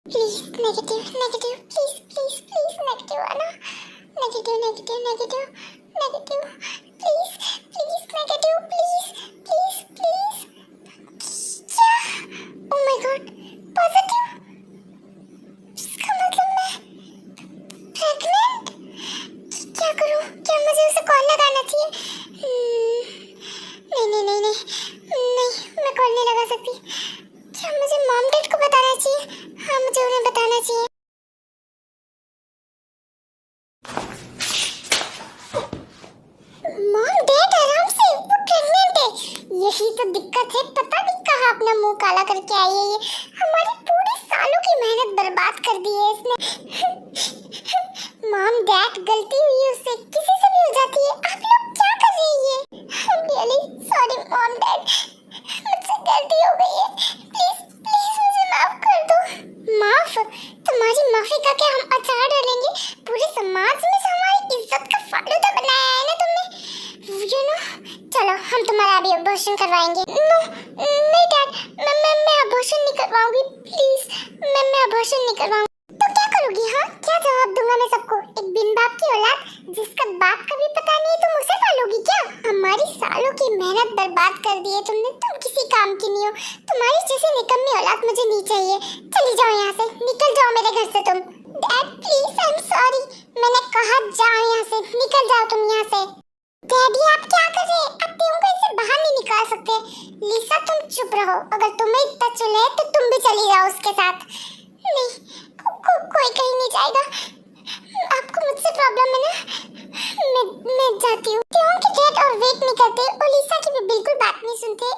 Please negative negative please please please negative आना negative negative negative negative please please negative please please please क्या oh my God positive इसका मतलब मैं pregnant क्या करूं क्या मुझे उसे कॉल लगाना चाहिए नहीं नहीं नहीं नहीं नहीं मैं कॉल नहीं लगा सकती क्या मुझे मॉम डैड को बताना चाहिए हाँ मुझे उन्हें बताना चाहिए मॉम डैड आराम से वो प्रेग्नेंट है यही तो दिक्कत है पता नहीं कहाँ अपना मुंह काला करके आई है ये हमारी पूरे सालों की मेहनत बर्बाद कर दी है इसने मॉम डैड गलती हुई है उससे किसी से भी हो जाती है आप लोग क्या कर रही है I'm really sorry mom dad मुझसे गलती हो गई है प्लीज प्लीज मुझे माफ कर दो माफ तुम्हारी माफी का क्या हम अचार डालेंगे पूरे समाज में हमारी इज्जत का फालूदा बनाया है ना तुमने यू नो चलो हम तुम्हारा अभी अबॉर्शन करवाएंगे नो नहीं डैड मैं अबॉर्शन नहीं करवाऊंगी प्लीज मैं अबॉर्शन नहीं करवाऊंगी तो क्या करोगी हाँ क्या जवाब दूंगा मैं सबको एक बिन बाप की औलाद जिसका बाप का भी पता नहीं है तुम उसे पालोगी क्या हमारी सालों की मेहनत बर्बाद कर दी है तुमने तुम किसी काम की नहीं हो तुम्हारी जैसी निकम्मी औलाद मुझे नहीं चाहिए चली जाओ यहाँ से निकल जाओ मेरे घर से तुम dad please I am sorry मैंने कहा जाओ यहाँ से निकल जाओ तुम यहाँ से डैडी आप क्या कर रहे हैं अब तुम को इससे बाहर नहीं निकाल सकते लिसा तुम चुप रहो अगर तुम्हें इतना चुल है तो तुम भी चली जाओ उसके साथ नहीं कोई कहीं नहीं जाएगा आपको मुझसे प्रॉब्लम है ना मैं जाती हूँ क्यों कि डैड और वेट नहीं करते और लिसा की भी बिल्कुल बात नहीं सुनते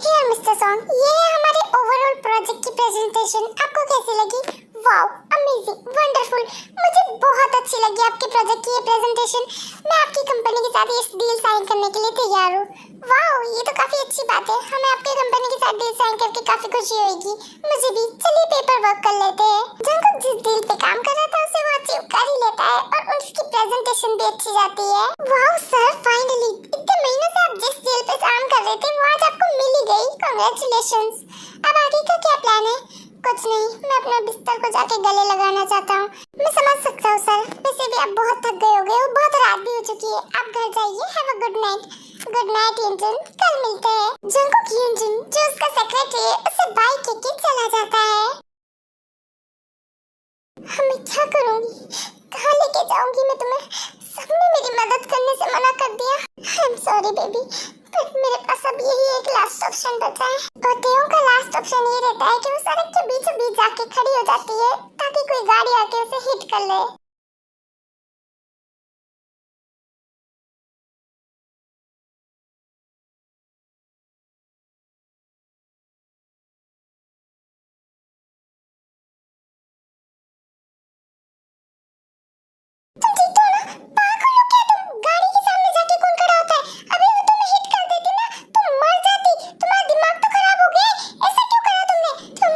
हियर मिस्टर सॉन्ग ये है हमारे ओवरऑल प्रोजेक्ट की प्रेजेंटेशन आपको कैसी लगी वाओ अमेजिंग वंडरफुल मुझे बहुत अच्छी लगी आपके प्रोजेक्ट की ये प्रेजेंटेशन मैं आपकी कंपनी के साथ ये डील साइन करने के लिए तैयार हूँ वाओ ये तो काफी अच्छी बात है हमें आपके कंपनी के साथ डील साइन करके काफी खुशी होगी मुझे भी चलिए पेपर वर्क कर लेते हैं जंकुक जिस डील पे काम कर रहा था उसे वो अचीव कर ही लेता है और उसकी प्रेजेंटेशन भी अच्छी जाती है वाओ सर फाइनली इतने महीनों से आप जिस डील पे काम कर रहे थे वो आज आपको मिल ही गई कांग्रेचुलेशंस अब आगे का क्या प्लान है कुछ नहीं मैं अपने बिस्तर को जाके गले लगाना चाहता हूँ मैं समझ सकता हूँ सर वैसे भी आप बहुत थक गए होगे और बहुत रात भी हो चुकी है आप घर जाइए हैव अ गुड नाइट युनजुन कल मिलते हैं जंकुक युनजुन जो उसका सेक्रेटरी है उसे बाय के चला जाता है मैं क्या करूँगी कहाँ लेके जाऊँगी मैं तुम्हें सबने मेरी मदद करने से मना कर दिया आई एम सॉरी बेबी पर मेरे पास अब यही एक लास्ट ऑप्शन बचा है और तेयों का लास्ट ऑप्शन ये रहता है कि वो सड़क के बीचों बीच जाके खड़ी हो जाती है ताकि कोई गाड़ी आके उसे हिट कर ले तुम ठीक तो हो ना पागल हो क्या तुम गाड़ी के सामने जाके कौन खड़ा होता है अभी वो तुम्हें हिट कर देती ना तुम मर जाती तुम्हारा दिमाग तो खराब हो गया ऐसा क्यों करा तुमने तुम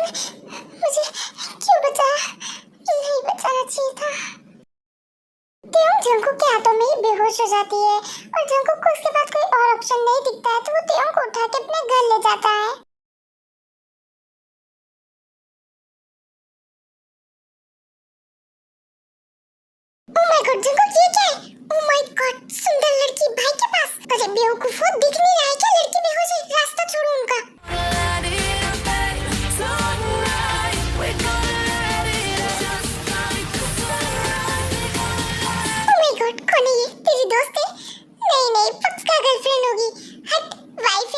मुझे क्यों बचाया नहीं बचाना चाहिए था तेयोंग जंकुक के हाथों में ही बेहोश हो जाती है और जंकुक को उसके बाद कोई और ऑप्शन नहीं दिखता है तो वो तेयोंग को उठा के अपने घर ले जाता है ओह माय गॉड जंकुक ये क्या है ओह माय गॉड सुंदर लड़की भाई के पास अरे बेवकूफो दिख नहीं रहा है क्या लड़की बेहोश है रास्ता छोड़ो उनका ओह माय गॉड कौन है ये तेरी दोस्त है नहीं नहीं पक्का गर्लफ्रेंड होगी हट वाइफ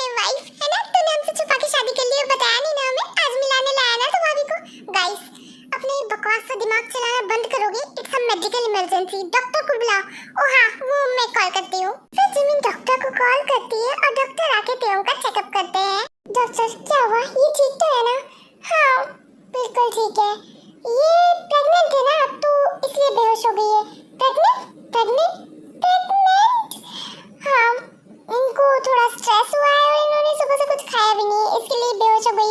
है ना तूने हमसे छुपा के शादी कर ली और बताया नहीं ना हमें आज मिलाने लाया ना तो भाभी को गाइस अपने बकवास सा दिमाग चलाना बंद करोगे it's a medical emergency doctor को बुलाओ ओ हाँ वो मैं कॉल करती हूँ फिर जिमिन डॉक्टर को कॉल करती है और डॉक्टर आके तेयों का चेकअप करते हैं डॉक्टर क्या हुआ ये ठीक तो है ना हाँ बिल्कुल ठीक है ये प्रेग्नेंट है ना तो इसलिए बेहोश हो गई है प्रेग्नेंट हाँ इनको थोड़ा स्ट्रेस हुआ है और इन्होंने सुबह से कुछ खाया भी नहीं इसके लिए बेहोश हो गई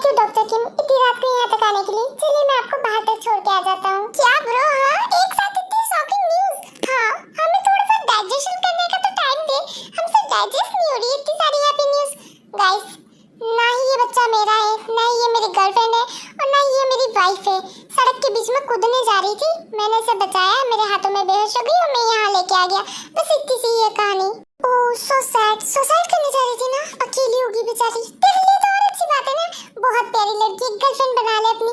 थैंक यू डॉक्टर किम इतनी रात को यहाँ तक आने के लिए। चलिए मैं आपको बाहर तक छोड़ के आ जाता हूँ। क्या ब्रो? हाँ, एक साथ इतनी शॉकिंग न्यूज़। हाँ, हमें थोड़ा सा डाइजेशन करने का तो टाइम दे। हमसे डाइजेस्ट नहीं हो रही इतनी सारी हैप्पी न्यूज़। गाइस, ना ही ये बच्चा मेरा है, ना ही ये मेरी गर्लफ्रेंड है, और ना ही ये मेरी वाइफ है। सड़क के बीच में कूदने जा रही थी, मैंने इसे बचाया, मेरे हाथों में बेहोश हो गई और मैं यहाँ लेके आ गया। बस इतनी सी ये कहानी। ओह सो सैड। सुसाइड करने जा रही थी ना, अकेली होगी बेचारी। तेरे लिए तो और अच्छी बात है ना, बहुत प्यारी लड़की, गर्लफ्रेंड बना ले अपनी।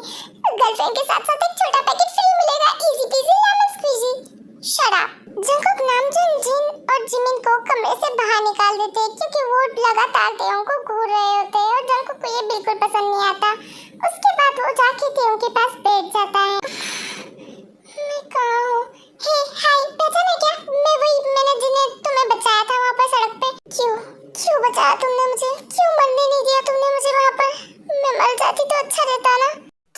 गर्लफ्रेंड के साथ साथ एक छोटा पैकेट फ्री मिलेगा, easy peasy lemon squeezy. Shut up. Jungkook Namjoon Jin और जिमिन को कमरे से बाहर निकाल देते हैं क्योंकि वो लगातार तेयों को घूर रहे होते हैं और जंगकुक को ये बिल्कुल पसंद नहीं आता। उसके बाद वो जाके तेयों के पास बैठ जाता है। मैं कहाँ हूँ? हे हाय, पहचाना क्या? मैं वही, मैंने जिन्हें तुम्हें बचाया था वहाँ पर सड़क पे। क्यों बचाया तुमने मुझे? क्यों मरने नहीं दिया तुमने मुझे वहाँ पर? मैं मर जाती तो अच्छा रहता ना।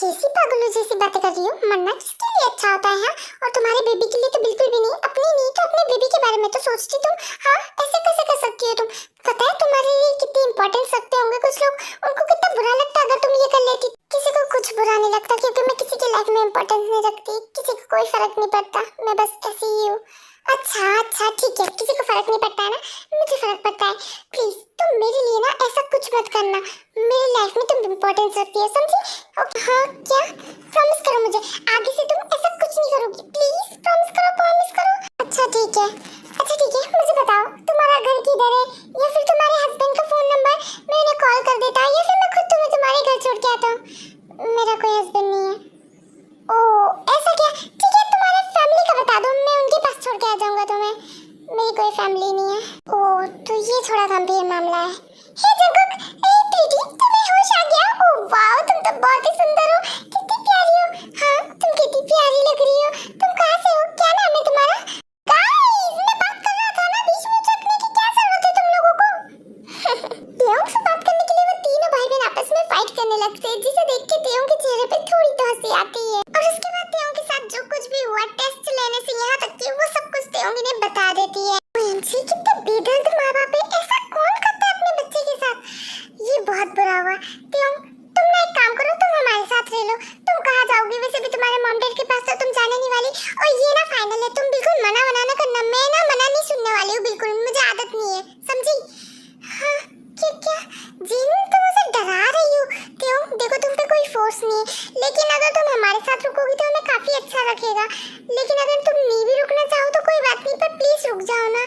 कैसी पागलों जैसी बातें कर रही हो? मरना किसके लिए अच्छा होता है? हाँ, और तुम्हारे बेबी के लिए तो बिल्कुल भी नहीं। अपनी नहीं तो अपने बेबी के बारे में तो सोचती तुम। हाँ, ऐसे कैसे कर सकती हो तुम? पता है तुम्हारे लिए कितनी इंपॉर्टेंस रखते होंगे कुछ लोग, उनको कितना बुरा लगता अगर तुम ये कर लेती। किसी को कुछ बुरा नहीं लगता क्योंकि मैं किसी की लाइफ में इंपॉर्टेंस नहीं रखती, किसी को कोई फर्क नहीं पड़ता, मैं बस ऐसी ही हूँ। अच्छा ठीक है, किसी को फर्क नहीं पड़ता है ना, मुझे फर्क पड़ता है। प्लीज तुम मेरे लिए ना ऐसा कुछ मत करना, मेरी लाइफ में तुम इंपॉर्टेंस रखती है, समझी? ओके हाँ, क्या? प्रॉमिस करो मुझे आगे से तुम ऐसा कुछ नहीं करोगी, प्लीज प्रॉमिस करो। अच्छा ठीक है, मुझे बताओ तुम्हारा घर किधर है, या फिर तुम्हारे हस्बैंड का फोन नंबर, मैं उन्हें कॉल कर देता हूँ, या फिर मैं खुद तुम्हें तुम्हारे घर छोड़ के आता हूँ। मेरा कोई हस्बैंड नहीं है। ओह ऐसा क्या? ठीक है, तुम्हारे फैमिली का बता दो, मैं उनके पास छोड़ के आ जाऊंगा तुम्हें। मेरी कोई फैमिली नहीं है। ओह तो ये थोड़ा गंभीर मामला है। हे जंगकुक, ए प्रीति, तुम्हें होश आ गया? ओह वाओ, तुम तो बहुत ही सुंदर हो, कितनी प्यारी हो। हाँ, तुम कितनी प्यारी लग रही हो। तुम कहाँ से हो? क्या नाम है तुम्हारा? गाइस, मैं बात कर रहा था ना, बीच में चटने की क्या जरूरत है तुम लोगों को? तेयों से बात करने के लिए वो तीनों भाई बहन आपस में फाइट करने लगते हैं, जिसे देख के तेयों के चेहरे पे थोड़ी तो हंसी आती है। और उसके बाद तेयों के साथ जो कुछ भी हुआ, टेस्ट लेने से यहाँ तक कि वो सब कुछ तेयों ने बता देती है। ओएमजी, कितने बेदर्द माँ बाप है, ऐसा कौन करता है अपने बच्चे के साथ? ये बहुत बुरा हुआ। तेयों, तुम ना एक काम करो, तुम हमारे साथ रह लो। तुम कहाँ जाओगी? वैसे भी तुम्हारे मॉम डैड के पास तो तुम जाने नहीं वाली, और ये ना फाइनल है, तुम बिल्कुल मना ना करना। मैं ना मना नहीं सुनने वाली हूँ बिल्कुल, मुझे आदत नहीं है, समझी? हाँ, क्या जिन, तुम उसे डरा रही हो। तेयों देखो, तुम पे कोई फोर्स नहीं है, लेकिन अगर तुम हमारे साथ रुकोगी तो हमें काफी अच्छा रखेगा। लेकिन अगर तुम नहीं भी रुकना चाहो तो कोई बात नहीं, पर प्लीज रुक जाओ ना।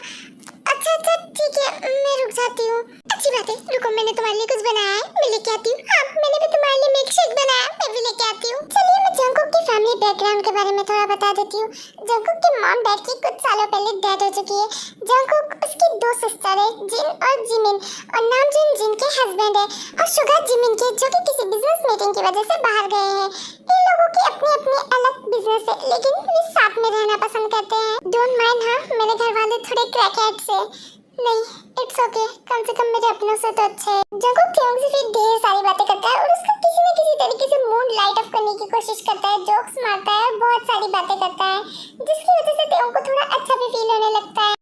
अच्छा ठीक है, मैं रुक जाती हूँ। अच्छी बात है, रुको, मैंने तुम्हारे लिए कुछ बनाया है, मैं लेके आती हूँ। हाँ, मैंने भी तुम्हारे लिए मिल्क शेक बनाया, मैं भी लेके आती हूँ। चलिए मैं जंगकुक की फैमिली बैकग्राउंड के बारे में थोड़ा बता देती हूँ। जंगकुक के मॉम डैड की कुछ सालों पहले डेथ हो चुकी है। जंगकुक, उसकी दो सिस्टर है, जिन और जिमिन, और नामजून जिन के हस्बैंड है, और शुगा जिमिन के, जो कि किसी बिजनेस मीटिंग की वजह से बाहर गए हैं। इन लोगों की अपनी अलग बिजनेस है, लेकिन वे साथ में रहना पसंद करते हैं। डोंट माइंड, हाँ, मेरे घर वाले थोड़े क्रैकहेड्स हैं। नहीं, इट्स ओके, कम से कम मेरे अपनों से तो अच्छे हैं। जंगकुक तेयों से फिर ढेर सारी बातें करता है और उसका किसी न किसी तरीके से मूड लाइट अप करने की कोशिश करता है, जोक्स मारता है और बहुत सारी बातें करता है, जिसकी वजह से तेयों को थोड़ा अच्छा भी फील होने लगता है।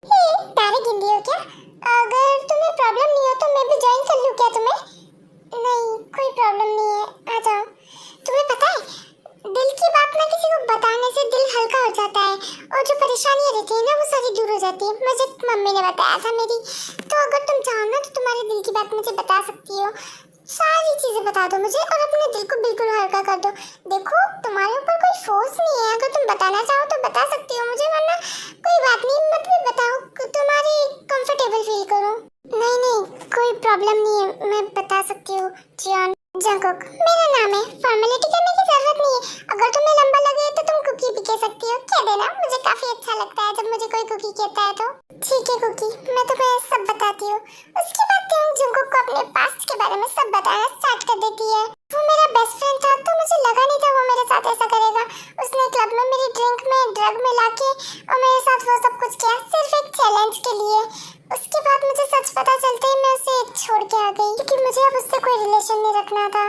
हे, तारे गिन रही हो क्या? अगर तुम्हें प्रॉब्लम नहीं हो तो मैं भी ज्वाइन कर लूं क्या तुम्हें? नहीं, कोई प्रॉब्लम नहीं है, आ जाओ। तुम्हें पता है, दिल की बात ना किसी को बताने से दिल हल्का हो जाता है, और जो परेशानियां रहती है ना वो सारी दूर हो जाती है। मुझे मम्मी ने बताया था मेरी। तो अगर तुम चाहो ना तो तुम्हारे दिल की बात मुझे बता सकती हो, सारी चीजें बता दो मुझे और अपने दिल को बिल्कुल हल्का कर दो। देखो, तुम्हारे ऊपर कोई फोर्स नहीं है, अगर तुम बताना चाहो तो बता सकती हो मुझे, वरना कोई बात नहीं, मत भी बताओ, तुम्हारी कंफर्टेबल फील करो। नहीं, कोई प्रॉब्लम नहीं है, मैं बता सकती हूँ। जियोन, जंगकुक मेरा नाम है, फॉर्मेलिटी करने की जरूरत नहीं है। अगर तुम्हें लंबा लगे तो तुम कुकी भी कह सकती हो, कह देना, मुझे काफी अच्छा लगता है जब मुझे कोई कुकी कहता है। तो ठीक है कुकी, मैं तुम्हें सब बताती हूँ। उसके बाद तेयों जंगकुक को अपने पास्ट के बारे में सब बताना स्टार्ट कर देती है। वो मेरा बेस्ट फ्रेंड था, तो मुझे लगा नहीं था वो मेरे साथ ऐसा करेगा। उसने क्लब में मेरी ड्रिंक में ड्रग मिला के और मेरे साथ वो सब कुछ किया, सिर्फ एक चैलेंज के लिए। उसके बाद मुझे सच पता चलते ही मैं उसे छोड़ के आ गई, क्योंकि मुझे अब उससे कोई रिलेशन नहीं रखना था।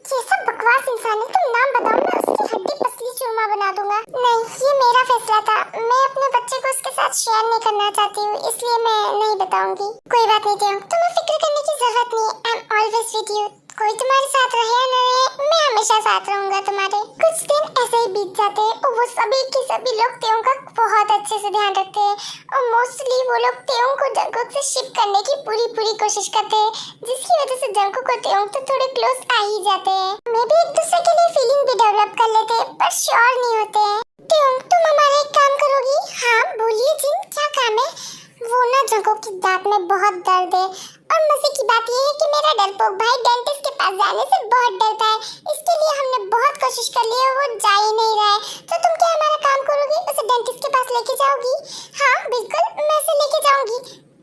ये सब बकवास इंसान है, तुम नाम बताओ, मैं उसकी हड्डी पसली चूरमा बना दूंगा। नहीं, ये मेरा फैसला था, मैं अपने बच्चे को उसके साथ शेयर नहीं करना चाहती हूँ, इसलिए मैं नहीं बताऊंगी। कोई बात नहीं तेयों, तुम्हें जरूरत नहीं, I am always with you. कोई तुम्हारे साथ रहे या न रहे, मैं हमेशा साथ रहूंगा तुम्हारे। कुछ दिन ऐसे ही बीत जाते हैं और वो सभी के सभी लोग त्यों का बहुत अच्छे से ध्यान रखते हैं और मोस्टली वो लोग त्यों को जंकुक से शिप करने की पूरी कोशिश करते हैं, जिसकी वजह से जंकुक और त्यों तो थोड़े क्लोज आ ही जाते हैं। मे भी एक दूसरे के लिए फीलिंग भी डेवलप कर लेते हैं, पर श्योर नहीं होते हैं। त्यों, तुम हमारा एक काम करोगी? हाँ बोलिए जिन, क्या काम है? वो ना जंकुक की दांत में बहुत दर्द है और मजे की बात ये है कि मेरा डरपोक भाई डेंटिस्ट के पास जाने से बहुत डरता है। इसके लिए हमने बहुत कोशिश कर ली है, वो जा ही नहीं रहा है। तो तुम क्या हमारा काम करोगी, उसे डेंटिस्ट के पास लेके जाओगी? हाँ बिल्कुल, मैं उसे लेके जाऊंगी,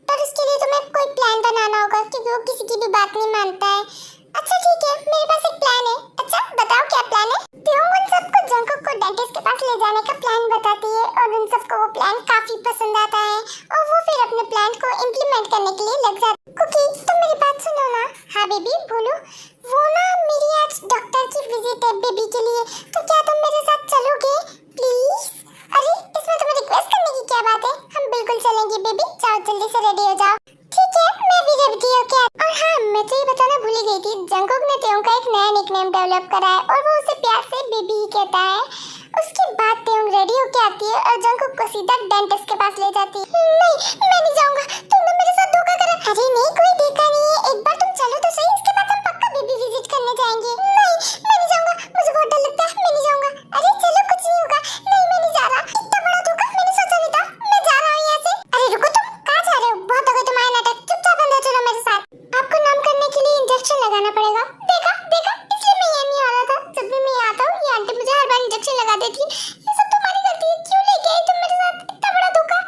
पर उसके लिए तुम्हें कोई प्लान बनाना होगा क्योंकि वो किसी की भी बात नहीं मानता है। अच्छा ठीक है, मेरे पास एक प्लान है। अच्छा बताओ क्या प्लान है? त्यों उन सबको जंकुक को डेंटिस्ट के पास ले जाने का प्लान बताती है और उन सबको वो प्लान काफी पसंद आता है और वो फिर अपने प्लान को इम्प्लीमेंट करने के लिए लग जाते हैं। कुकी तुम मेरी बात सुनो ना। हाँ बेबी बोलो। वो ना मेरी आज डॉक्टर की विजिट है बेबी के लिए, तो क्या तुम मेरे साथ चलोगे प्लीज? अरे इसमें तुम्हें रिक्वेस्ट करने की क्या बात है, हम बिल्कुल चलेंगे बेबी। जाओ जल्दी से रेडी हो जाओ। ठीक है मैं भी रेडी हूँ। क्या? और हाँ मैं तो ये बताना भूल ही गई थी, जंकुक ने त्यों का एक नया निकनेम डेवलप करा है और वो उसे प्यार से बेबी ही कहता है। उसके बाद त्यों रेडी होके आती है और जंकुक को सीधा डेंटिस्ट के पास ले जाती है। नहीं मैं नहीं जाऊंगा, तुमने मेरे साथ धोखा करा। अरे नहीं कोई धोखा नहीं है, एक बार तुम चलो तो सही, इसके बाद हम पक्का बेबी विजिट करने जाएंगे। नहीं मैं नहीं जाऊंगा, मुझे बहुत डर लगता है, मैं नहीं जाऊंगा। अरे चलो कुछ नहीं होगा। नहीं मैं नहीं जा रहा, इतना बड़ा धोखा मैंने सोचा नहीं था। मैं जा रहा हूँ यहाँ से। अरे रुको तुम कहाँ जा रहे हो, बहुत हो गए तुम्हारे नाटक, चुपचाप अंदर चलो मेरे साथ। आपको नाम करने के लिए इंजेक्शन लगाना पड़ेगा। देखा देखा, इसलिए मैं यहाँ नहीं आ रहा था। जब भी मैं यहाँ आता हूँ ये आंटी मुझे हर बार इंजेक्शन लगा देती है। ये सब तुम्हारी गलती है, क्यों लेके आई तुम मेरे साथ इतना बड़ा धोखा?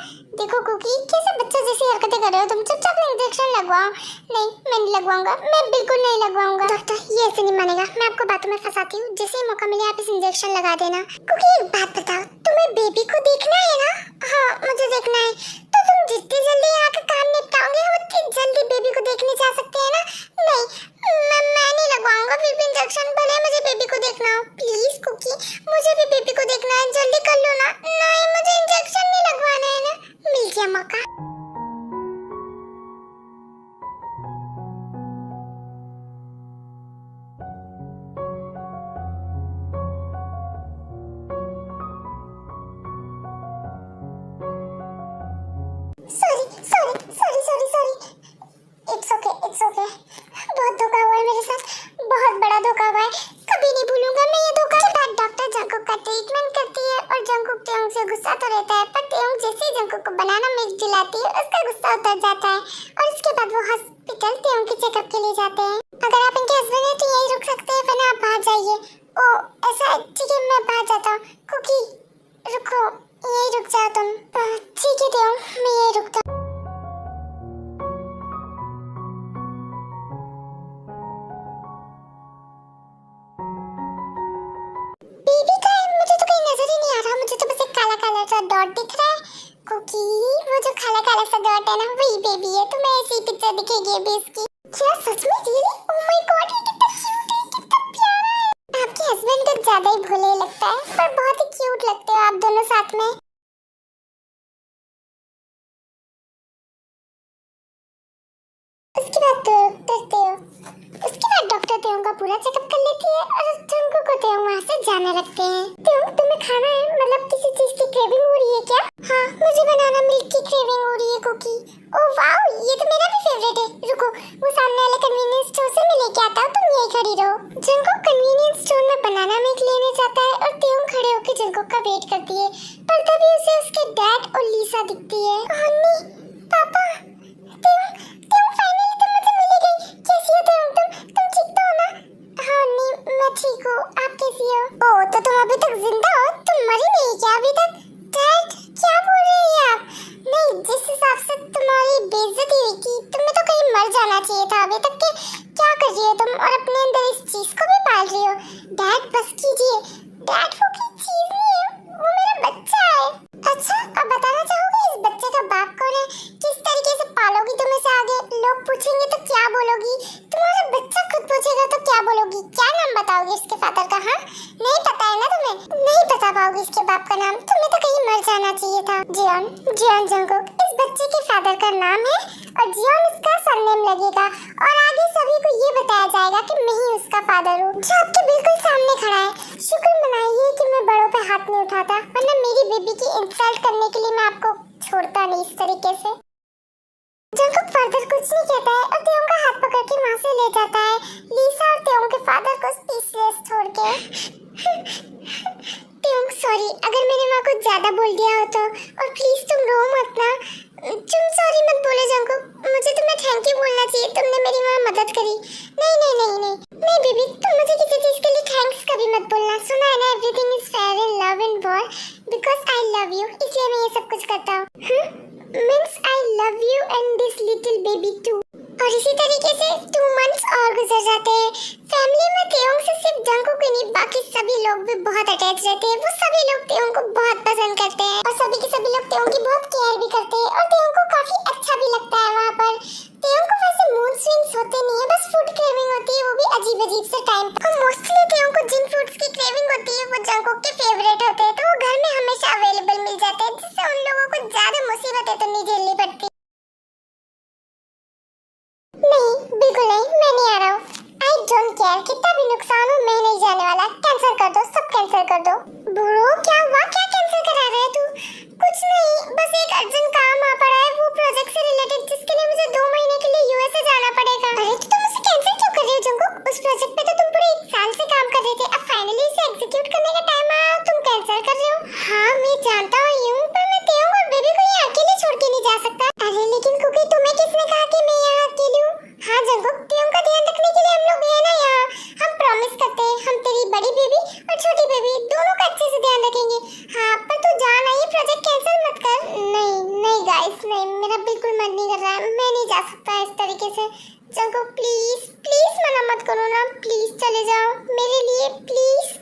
देखो कुकी कैसे बच्चे जैसी हरकतें कर रहे हो तुम, चुपचाप इंजेक्शन लगवाओ। नहीं मैं नहीं लगवाऊंगा, मैं बिल्कुल नहीं लगवाऊंगा। डॉक्टर ये ऐसे नहीं मानेगा, मैं आपको बातों में फंसाती हूँ, जैसे ही मौका मिले आप इस इंजेक्शन लगा देना। कुकी एक बात बताओ, तुम्हें बेबी को देखना है ना? हाँ मुझे देखना है, तो तुम जितनी जल्दी यहाँ का काम निपटाओगे हम उतनी जल्दी बेबी को देखने जा सकते हैं ना? नहीं मैं नहीं लगवाऊंगा फिर भी इंजेक्शन, भले मुझे बेबी को देखना हो। प्लीज कुकी मुझे भी बेबी को देखना है, जल्दी कर लो ना। नहीं मुझे इंजेक्शन नहीं लगवाना है ना। मिल गया मौका। Sorry it's okay. बहुत धोखा हुआ है मेरे साथ, बहुत बड़ा धोखा हुआ है, कभी नहीं भूलूंगा मैं ये धोखा। के बाद डॉक्टर जंकुक का ट्रीटमेंट करती है और जंकुक त्यों से गुस्सा तो रहता है, पर त्यों जैसे ही जंकुक को बनाना मिल्क दिलाती है उसका गुस्सा उतर जाता है और इसके बाद वो हॉस्पिटल त्यों के चेकअप के लिए जाते हैं। अगर आप इनके हस्बैंड हैं तो यही रुक सकते हैं, वरना आप बाहर जाइए। ओ ऐसा ठीक है, मैं बाहर जाता हूँ। कुकी रुको, यही रुक जाओ तुम। ठीक है त्यों मैं यही रुकता हूँ। डॉट दिख रहा है कुकी, वो जो काला काला सा डॉट है ना वही बेबी है। तुम्हें ऐसी पिक्चर दिखेगी अभी इसकी। क्या सच में? रियली? ओह माय गॉड ये कितना क्यूट है, कितना प्यारा है। आपके हस्बैंड तो ज्यादा ही भोले लगता है, पर बहुत ही क्यूट लगते हो आप दोनों साथ में। उसके बाद डॉक्टर त्यों का पूरा चेकअप कर लेती है और जंकुक को त्यों वहाँ से जाने लगते हैं। त्यों तुम्हें खाना है, मतलब किसी चीज की क्रेविंग हो रही है क्या? हाँ मुझे बनाना मिल्क की क्रेविंग हो रही है कुकी। ओह वाओ ये तो मेरा भी फेवरेट है। रुको वो सामने वाले कन्वीनियंस स्टोर से मैं लेके आता हूँ, तुम यहीं खड़ी रहो। जंकुक कन्वीनियंस स्टोर में बनाना मिल्क लेने जाता है और त्यों खड़े होकर जंकुक का वेट करती है, पर तभी उसे उसके डैड और लीसा दिखती है। मम्मी पापा त्यों फाइनली तुम मुझे मिल गई। कैसी हो तुम ठीक तो हो ना? हाँ नहीं मैं ठीक हूँ, आप कैसी हो? ओह तो तुम अभी तक जिंदा हो, तुम मरी नहीं क्या अभी तक? डैड क्या बोल रही हैं आप? नहीं जिस हिसाब से तुम्हारी बेइज्जती हुई थी तुम्हें तो कहीं मर जाना चाहिए था अभी तक के। क्या कर रही हो तुम और अपने अंदर इस चीज को भी पाल रही हो? डैड बस कीजिए, डैड वो की चीज नहीं है, वो मेरा बच्चा है। अच्छा अब बताना चाहोगे इस बच्चे का बाप कौन है? किस तरीके से पालोगी तुम इसे आगे? लोग पूछेंगे तो क्या बोलोगी? तुम्हारा बच्चा खुद पूछेगा तो क्या बोलोगी? क्या नाम बताओगी इसके फादर का? हाँ नहीं पता है ना तुम्हें? नहीं बता पाओगी इसके बाप का नाम? तुम्हें तो कहीं मर जाना चाहिए था। जियोन जंकुक इस बच्चे के फादर का नाम है और जियोन इसका सरनेम लगेगा और सभी को ये बताया जाएगा कि मैं ही उसका फादर हूँ, जो आपके बिल्कुल सामने खड़ा है। शुक्र मनाइए कि मैं बड़ों पे हाथ नहीं उठाता, वरना मेरी बेबी की इंसल्ट करने के लिए मैं आपको छोड़ता नहीं इस तरीके से। जंकुक फर्दर कुछ नहीं कहता है और तेयोंग का हाथ पकड़ के वहाँ से ले जाता है, लीसा और तेयोंग के फादर को स्पीचलेस छोड़ के। तेयोंग सॉरी अगर मैंने वहाँ कुछ ज्यादा बोल दिया हो तो, और प्लीज तुम रो मत ना। तुम सॉरी मत बोलो जंकुक, मुझे तुम्हें थैंक यू बोलना चाहिए, तुमने मेरी वहाँ मदद करी। नहीं नहीं नहीं नहीं नहीं बेबी, तुम मुझे किसी चीज के लिए थैंक्स कभी मत बोलना, सुना है ना, everything is fair in love and war, because I love you, इसलिए मैं ये सब कुछ करता हूँ। Means I love you and this little baby too. और इसी तरीके से 2 मंथ्स और गुजर जाते हैं। फैमिली में तेयोंग से सिर्फ जंकुक ही नहीं, बाकी सभी लोग भी बहुत अटैच रहते हैं। वो सभी लोग तेयोंग को बहुत पसंद करते हैं और सभी के सभी लोग तेयोंग की बहुत केयर भी करते हैं और तेयोंग को काफी अच्छा भी लगता है वहाँ पर। तेयोंग को वैसे मूड स्विंग्स होते नहीं है, बस फूड क्रेविंग होती है, वो भी अजीब अजीब से टाइम पर। और मोस्टली तेयोंग को जिन फूड्स की क्रेविंग होती है वो जंकुक के फेवरेट होते हैं, तो वो घर में हमेशा अवेलेबल मिल जाते हैं, जिससे उन लोगों को ज्यादा मुसीबतें तो नहीं झेलनी पड़ती। नहीं बिल्कुल नहीं, मैं नहीं आ रहा हूँ। आई डोंट केयर, कितना भी नुकसान हो मैं नहीं जाने वाला। कैंसिल कर दो, सब कैंसिल कर दो। ब्रो क्या हुआ, क्या कैंसिल करा रहा है तू? कुछ नहीं, बस एक अर्जेंट काम आ पड़ा है, वो प्रोजेक्ट से रिलेटेड, जिसके लिए मुझे 2 महीने के लिए यूएसए जाना पड़ेगा। अरे तो तुम उसे कैंसिल क्यों कर रहे हो जंकुक? उस प्रोजेक्ट पे तो तुम पूरे 1 साल से काम कर रहे थे, अब फाइनली इसे एग्जीक्यूट करने का टाइम आया और तुम कैंसिल कर रहे हो। हाँ मैं जानता हूँ, पर मैं तेयोंग और बेबी को यहाँ अकेले छोड़ के नहीं जा सकता। अरे लेकिन कुकी तुम्हें किसने कहा कि मैं यहाँ अकेली हूँ? हाँ जंकुक, तेयोंग का ध्यान रखने के लिए हम लोग हैं ना यहाँ। हम प्रॉमिस करते हैं, हम तेरी बड़ी बेबी और छोटी बेबी दोनों का अच्छे से ध्यान रखेंगे। हाँ पर तू जाना, ये प्रोजेक्ट कैंसिल मत कर। नहीं नहीं गाइस नहीं, मेरा बिल्कुल मन नहीं कर रहा है, मैं नहीं जा सकता इस तरीके से। जंकुक प्लीज प्लीज मना मत करो ना, प्लीज चले जाओ मेरे लिए प्लीज।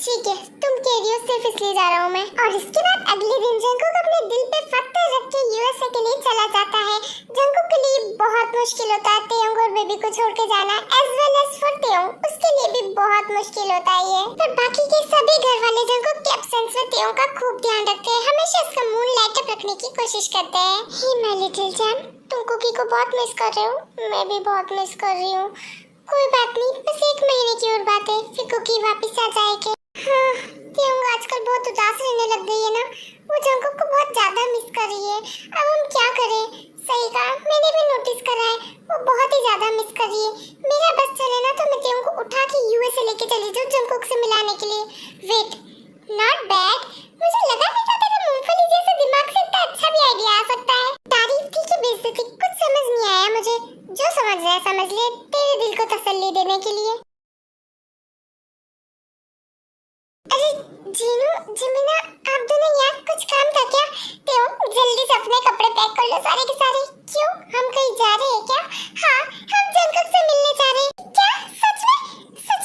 ठीक है तुम कह रही हो, सिर्फ इसलिए जा रहा हूँ मैं। और इसके बाद अगले दिन जंकुक अपने दिल पे पत्थर रख के यूएसए के लिए चला जाता है। जंकुक के लिए बहुत मुश्किल होता है तेयोंग और बेबी को छोड़ के जाना, एज वेल एज फॉर तेयोंग, उसके लिए भी बहुत मुश्किल होता है ये। पर बाकी के सभी घर वाले जंकुक के एब्सेंस में तेयोंग का खूब ध्यान रखते हैं, हमेशा उसका मूड लाइट अप रखने की कोशिश करते हैं। हे माय लिटिल जैम, तुम कुकी को बहुत मिस कर रहे हो, मैं भी बहुत मिस कर रही हूँ। कोई बात नहीं, बस 1 महीने की और बात है, फिर कुकी वापस आ जाएगी। हाँ, तेयोंग आजकल बहुत उदास रहने लग गई है ना, वो जंकुक को बहुत ज्यादा मिस कर रही है। अब हम क्या करें? सही कहा, मैंने भी नोटिस करा है, वो बहुत ही ज्यादा मिस कर रही है। मेरा बस चले ना तो मैं तेयोंग को उठा के यूएसए लेके चली जाऊँ जंकुक से मिलाने के लिए। वेट, नॉट बैड, मुझे लगा नहीं था तेरे मूंगफली जैसे दिमाग से इतना अच्छा भी आइडिया आ सकता है। तारीफ की कि बेइज्जती, कुछ समझ नहीं आया मुझे, जो समझ रहा है समझ ले, तेरे दिल को तसल्ली देने के लिए। अरे जीनू जिमिना, आप दोनों यहाँ कुछ काम था क्या? तेयोंग जल्दी से अपने कपड़े पैक कर लो सारे के सारे। क्यों, हम कहीं जा रहे हैं क्या? हाँ हम जंकुक से मिलने जा रहे हैं। क्या सच में हम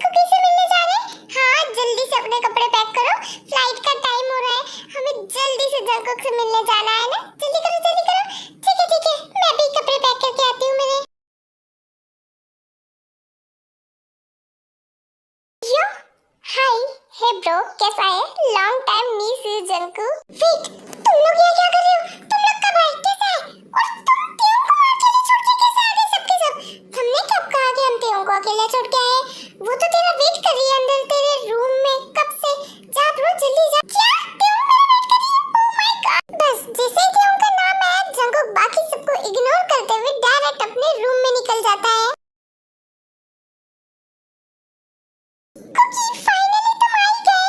कुकी से मिलने जा रहे हैं? हाँ जल्दी से अपने कपड़े पैक करो, फ्लाइट का टाइम हो रहा है, हमें जल्दी से जंकुक से मिलने जाना है ना, जल्दी करो जल्दी करो। ठीक है मैं भी कपड़े पैक करके आती हूँ मेरे। यो हाय, हे ब्रो कैसा है? Long time miss you Jungkook. Wait, तुम लोग यहाँ क्या कर रहे हो? तुम लोग कब आए? कैसा है? और तुम तेयोंग को अकेले छोड़ के कैसे आ गए सबके सब? हमने कब कहा कि हम तेयोंग को अकेले छोड़ के आए? वो तो तेरा वेट कर रही है अंदर तेरे रूम में कब से। जा ब्रो जल्दी जा। क्या तेयोंग मेरा वेट कर रही है? Oh my God. बस जैसे ही तेयोंग का नाम आया जंकुक बाकी सबको इग्नोर करते हुए डायरेक्ट अपने रूम में निकल जाता है। कुकी फाइनली तुम आ ही गए।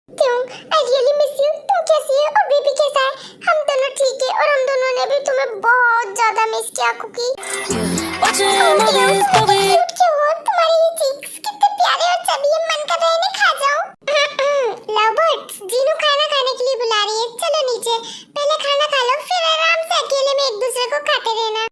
तेयोंग आई रियली मिस यू, तुम कैसी है और बेबी कैसा है? हम दोनों ठीक है और हम दोनों ने भी तुम्हें बहुत ज्यादा मिस किया कुकी। क्यूट क्यों हो, तुम्हारे ये चीक्स कितने प्यारे और चबी है, मन कर रहा है इन्हें खा जाऊं। लव बर्ड्स, जीनू खाना खाने के लिए बुला रही है, चलो नीचे पहले खाना खा लो, फिर आराम से अकेले में एक दूसरे को खाते रहना।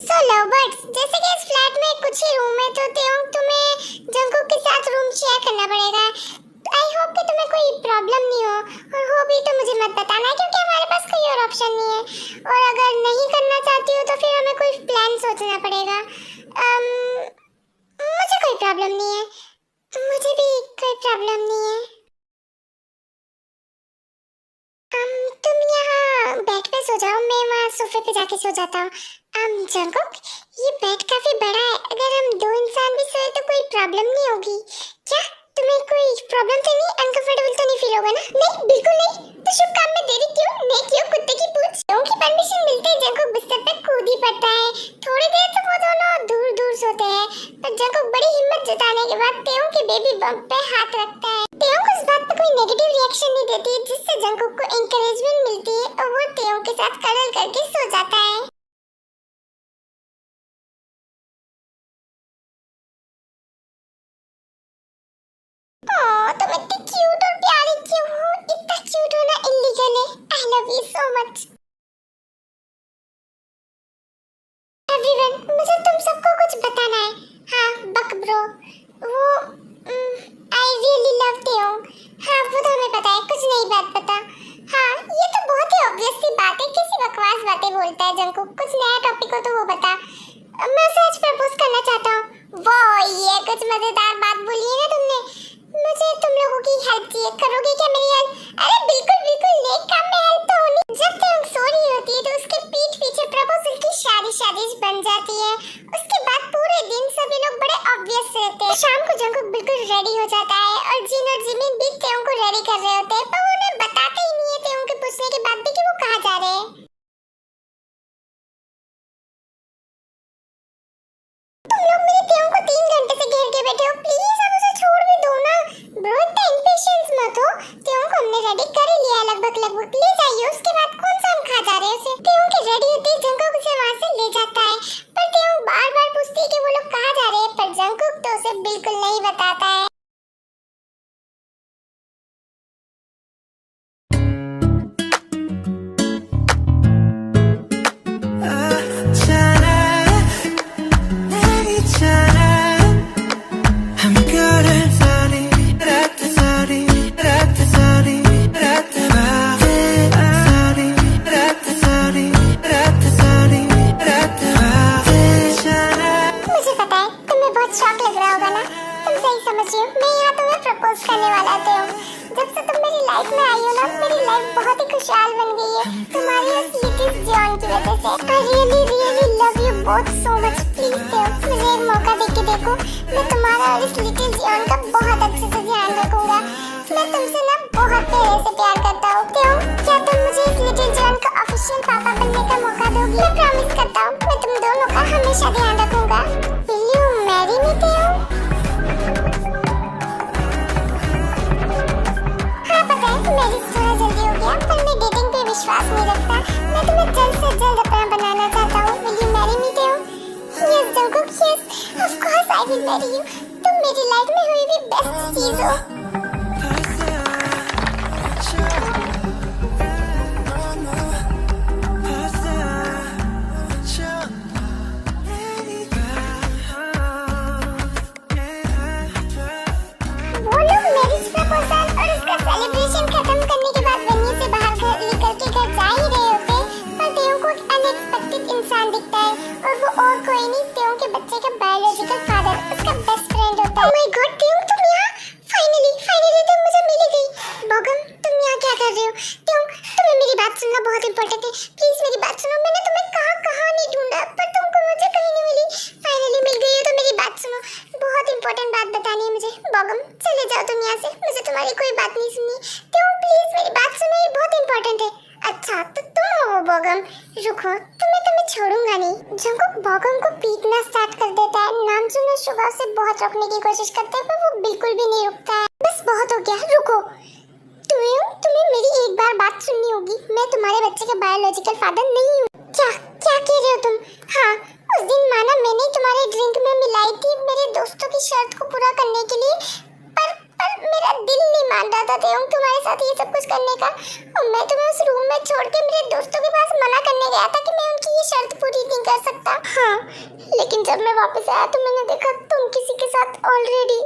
सो लव बर्ड्स, जैसे कि इस फ्लैट में कुछ ही रूम है, तो तेयोंग तुम्हें जंकुक के साथ रूम शेयर करना पड़ेगा। आई होप कि तुम्हें कोई प्रॉब्लम नहीं हो, और हो भी तो मुझे मत बताना क्योंकि हमारे पास कोई और ऑप्शन नहीं है, और अगर नहीं करना चाहती हो तो फिर हमें कोई प्लान सोचना पड़ेगा। मुझे कोई प्रॉब्लम नहीं है, मुझे भी कोई प्रॉब्लम नहीं है। तुम यहाँ बेड पे सो जाओ, मैं वहाँ सोफे पे जाके सो जाता हूँ। जंकुक, ये बेड काफी बड़ा है, अगर हम दो इंसान भी सोए तो कोई प्रॉब्लम नहीं होगी क्या? तुम्हें कोई प्रॉब्लम तो नहीं, अनकंफर्टेबल तो नहीं फील होगा ना? नहीं, बिल्कुल नहीं। तो शुभ काम में देरी क्यों? नहीं क्यों? कुत्ते की पूंछ। की परमिशन मिलते ही जंकुक बिस्तर पे कूद ही पड़ता है। थोड़ी देर तक वो दोनों दूर दूर सोते हैं, पर जंकुक बड़ी हिम्मत जुटाने के बाद तेओ के बेबी बम्प पे हाथ रखता है। तेओ को इस बात पे कोई नेगेटिव रिएक्शन नहीं देती, जिससे जंकुक को इंकरेजमेंट मिलती है और वो तेओ के साथ कडल करके सो जाता है। तुम इतनी क्यूट और प्यारी क्यों हो? इतना क्यूट होना इलीगल है। आई love you so much. Everyone, मुझे तुम सबको कुछ बताना है। हाँ, बक ब्रो, वो आई रियली लव यू। हाँ, वो तो हमें पता है, कुछ नई बात बता। हाँ, ये तो बहुत ही ऑब्वियस सी बात है, कैसी बकवास बातें बोलता है जंकुक। कुछ नया टॉपिक हो तो वो बता। मैं उसे आज प्रपोज करना चाहता हूँ। वाह, ये कुछ मजेदार बात बोली है ना तुमने। मुझे तुम लोगों की हेल्प चाहिए, करोगे क्या मेरी हेल्प? अरे बिल्कुल बिल्कुल, नेक काम में हेल्प तो होनी। जब तेओ सो रही होती है तो उसके पीठ पीछे प्रपोजल की शादी बन जाती है। उसके बाद पूरे दिन सभी लोग बड़े ऑब्वियस रहते हैं। शाम को जंकुक बिल्कुल रेडी हो जाता है और जिन और जिमिन भी तेओ को रेडी कर रहे होते हैं, पर वो उन्हें बताते ही नहीं है तेओ के पूछने के बाद भी कि वो कहाँ जा रहे हैं। तुम लोग मेरे तेओ को 3 घंटे से घेर के बैठे हो, प्लीज अब उसे छोड़ भी दो ना। ब्रो, इतना इम्पेशंस मत हो। तेओ को हमने रेडी कर ही लिया लगभग। ले जाइए, उसके बाद कौन सा हम खा जा रहे हैं उसे। तेओ के रेडी होते ही जंकुक उसे वहां से ले जाता है, पर तेओ बार-बार पूछती है कि वो लोग कहाँ जा रहे हैं, पर जंकुक तो उसे बिल्कुल नहीं बताता है। शौक लग रहा होगा ना? तुम सही समझ रही हो, मैं यहाँ तुम्हें प्रपोज करने वाला था। जब से तुम मेरी लाइफ में आई हो ना, मेरी लाइफ बहुत ही खुशहाल बन गई है, तुम्हारी उस लिटिल जॉन की वजह से। I really really love you both so much. Please तेओ, मुझे एक मौका दे के देखो। मैं तुम्हारा और इस लिटिल जॉन का बहुत अच्छे से ध्यान रखूंगा। मैं तुमसे ना बहुत पहले से प्यार करता हूँ। तेओ, क्या तुम मुझे इस लिटिल जॉन का ऑफिशियल पापा बनने का मौका दोगी? मैं प्रॉमिस करता हूँ, मैं तुम दोनों का हमेशा ध्यान रखूंगा। Will you marry me, तेओ? हाँ, पता है मैरिज थोड़ा जल्दी हो गया, पर मैं डेटिंग पे विश्वास नहीं रखता। मैं तुम्हें जल्द से जल्द अपना बनाना चाहता हूँ। Will you marry me, तेओ? Yes, Jungkook, yes. Of course I will marry you. तुम मेरी लाइफ में हुई भी बेस्ट चीज हो। सेलिब्रेशन खत्म करने के बाद वेन्यू से बाहर निकल के घर जा ही रहे होते, पर तेओ को एक अनएक्सपेक्टेड इंसान दिखता है, और वो और कोई नहीं, तेओ के बच्चे का बायोलॉजिकल फादर, उसका बेस्ट फ्रेंड होता है। ओह माय गॉड तेओ, तुम यहाँ फाइनली तुम मुझे मिल गई। बॉगम, तुम यहाँ क्या कर रहे हो? तेओ, तुम्हें मेरी बात सुनना बहुत इंपॉर्टेंट है, प्लीज मेरी बात सुनो। मैंने तुम्हें कहाँ नहीं ढूंढा, पर तुमको मुझे कहीं नहीं मिली। फाइनली मिल गई हो तो मेरी बात सुनो, बहुत इंपॉर्टेंट बात बतानी है मुझे। बॉगम, चले जाओ तुम यहाँ से, मुझे तुम्हारी कोई बात नहीं सुननी। तेओ प्लीज मेरी बात सुनो, ये बहुत इंपॉर्टेंट है। अच्छा तो तुम हो बॉगम, रुको, तुम्हें छोड़ूंगा नहीं। जंकुक बॉगम को पीटना स्टार्ट कर देता है। नामजून शुगा से बहुत रोकने की कोशिश करते हैं, पर वो बिल्कुल भी नहीं रुकता है। बस बहुत हो गया, रुको। तुम्हें मेरी एक बार बात सुननी होगी। मैं तुम्हारे बच्चे का बायोलॉजिकल फादर नहीं हूँ। क्या कह रहे हो तुम? हाँ, उस दिन माना मैंने तुम्हारे ड्रिंक में मिलाई थी मेरे दोस्तों की शर्त को पूरा करने के लिए, पर मेरा दिल नहीं मान रहा था तेओ तुम्हारे साथ ये सब कुछ करने का, और मैं तुम्हें उस रूम में छोड़ के मेरे दोस्तों के पास मना करने गया था कि मैं उनकी ये शर्त पूरी नहीं कर सकता। हाँ, लेकिन जब मैं वापस आया तो मैंने देखा तुम किसी के साथ ऑलरेडी,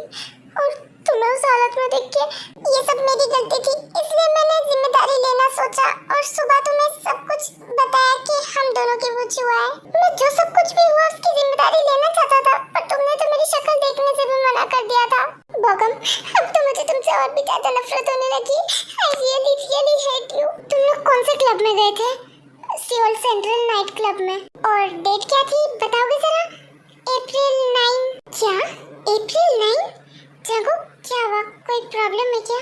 और तुम्हें उस हालत में देख के ये सब मेरी गलती थी, इसलिए मैंने जिम्मेदारी लेना सोचा और सुबह तुम्हें सब कुछ बताया कि हम दोनों के बीच हुआ है। मैं जो सब कुछ भी हुआ उसकी जिम्मेदारी लेना चाहता था, पर तुमने तो मेरी शक्ल देखने से भी मना कर दिया था। बॉगम, मिले थे सियोल सेंट्रल नाइट क्लब में। और डेट क्या थी बताओगे जरा? अप्रैल 9। क्या अप्रैल 9? जंकुक क्या हुआ, कोई प्रॉब्लम है क्या?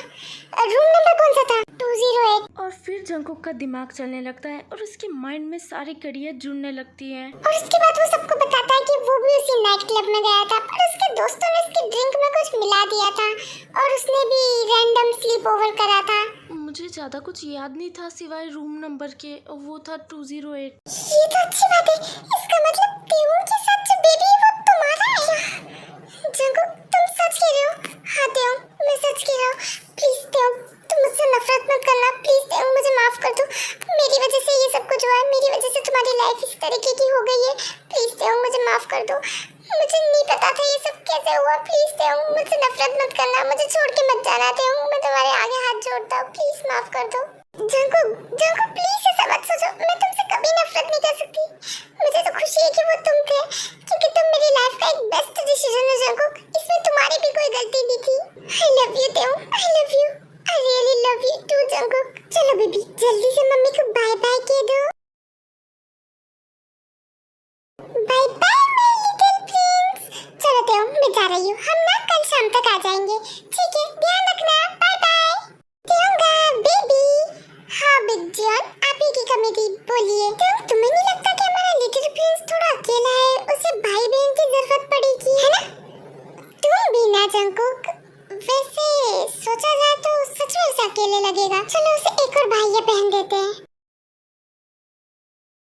रूम नंबर कौन सा था? 208। और फिर जंकुक का दिमाग चलने लगता है और उसके माइंड में सारी कड़ियाँ जुड़ने लगती हैं। और उसके बाद वो सबको बताता है कि वो भी उसी नाइट क्लब में गया था, पर उसके दोस्तों ने उसकी ड्रिंक में कुछ मिला दिया था और उसने भी रैंडम स्लीप ओवर करा था। मुझे ज्यादा कुछ याद नहीं था सिवाय रूम नंबर के, वो था 208। ये तो अच्छी बात है, इसका मतलब तेऊन के साथ जो बेबी है वो तुम्हारा है। जंकुक तुम सच कह रहे हो? हाँ तेऊन, मैं सच कह रहा हूँ। प्लीज तेऊन, तुम मुझसे नफरत मत करना। प्लीज तेऊन, मुझे माफ कर दो। मेरी वजह से ये सब कुछ हुआ है, मेरी वजह से तुम्हारी लाइफ इस तरीके की हो गई है। प्लीज तेऊन, मुझे माफ कर दो। मुझे नहीं पता था ये सब कैसे हुआ। प्लीज तेऊन, मुझसे नफरत मत करना, मुझे छोड़ के मत जाना तेऊन, मैं तुम्हारे आगे हाथ जोड़ता हूँ, प्लीज माफ कर दो। जंकुक, जंकुक प्लीज ऐसा मत सोचो, मैं तुमसे कभी नफरत नहीं कर सकती। मुझे तो खुशी है कि वो तुम थे, क्योंकि तुम मेरी लाइफ का एक बेस्ट डिसीजन है जंकुक, इसमें तुम्हारी भी कोई गलती नहीं थी। आई लव यू तेऊन, I love you, I really love you too Jungkook. चलो बेबी, जल्दी से मम्मी को बाय बाय कह दो। Bye bye my little prince. चलो तेऊन, मैं जा रही हूँ, हम ना कल शाम तक आ जाएंगे, ठीक है? ध्यान रखना, बाय बाय। तेऊंगा बेबी। हाँ बिग जॉन, आप ही की कमी थी, बोलिए। तेऊंग, तुम्हें नहीं लगता कि हमारा लिटिल प्रिंस थोड़ा अकेला है? उसे भाई बहन की जरूरत पड़ेगी, है ना? तुम भी ना जंकुक। वैसे सोचा जाए तो सच में उसे अकेले लगेगा। चलो उसे एक और भाई या बहन देते हैं।